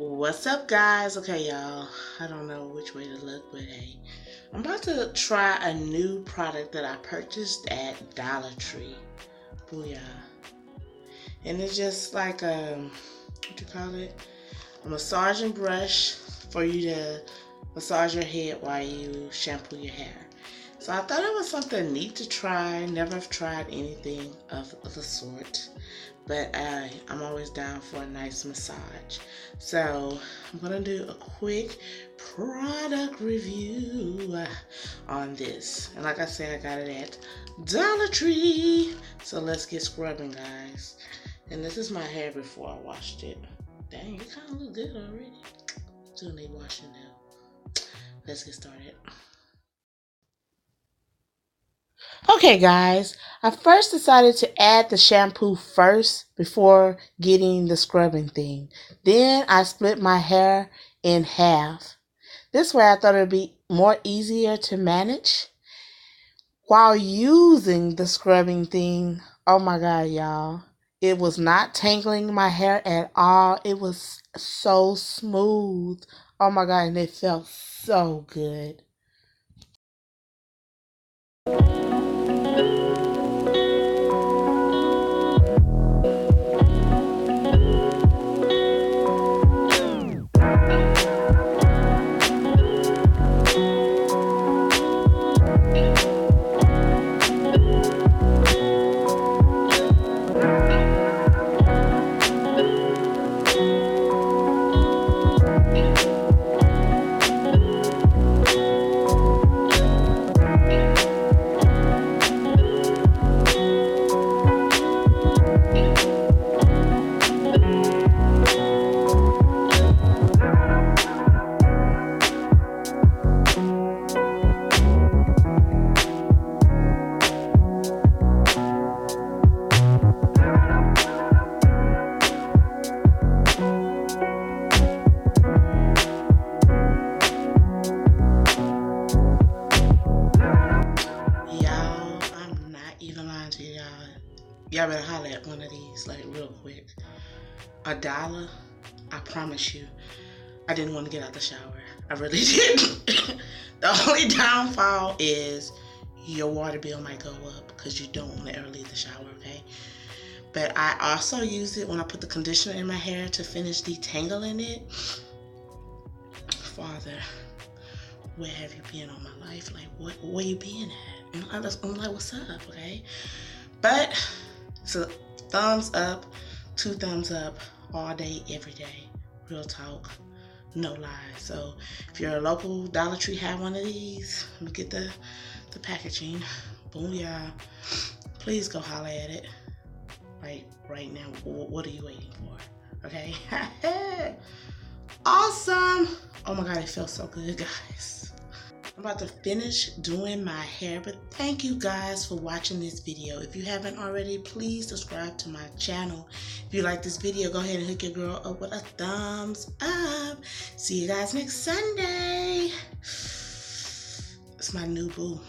What's up, guys? Okay, y'all, I don't know which way to look, but hey, I'm about to try a new product that I purchased at Dollar Tree. Booyah. And it's just like what you call it, a massaging brush for you to massage your head while you shampoo your hair. So I thought it was something neat to try. Never have tried anything of the sort, but I'm always down for a nice massage. So I'm gonna do a quick product review on this. And like I said, I got it at Dollar Tree. So let's get scrubbing, guys. And this is my hair before I washed it. Dang, it kind of look good already. Still need washing now. Let's get started. Okay, guys, I first decided to add the shampoo first before getting the scrubbing thing. Then I split my hair in half. This way I thought it would be more easier to manage. While using the scrubbing thing, oh my God, y'all, it was not tangling my hair at all. It was so smooth. Oh my God, and it felt so good. Y'all better holler at one of these, like, real quick. $1, I promise you, I didn't want to get out the shower. I really didn't. The only downfall is your water bill might go up because you don't want to ever leave the shower, okay? But I also use it when I put the conditioner in my hair to finish detangling it. Father, where have you been all my life? Like, where you been at? And I'm like, what's up, okay? But, so thumbs up, 2 thumbs up, all day, every day. Real talk, no lies. So if you're a local Dollar Tree, have one of these. Let me get the packaging. Booyah. Please go holler at it. Right now. What are you waiting for? Okay. Awesome. Oh my God, it feels so good, guys. I'm about to finish doing my hair, but thank you guys for watching this video. If you haven't already, please subscribe to my channel. If you like this video, go ahead and hook your girl up with a thumbs up. See you guys next Sunday. It's my new boo.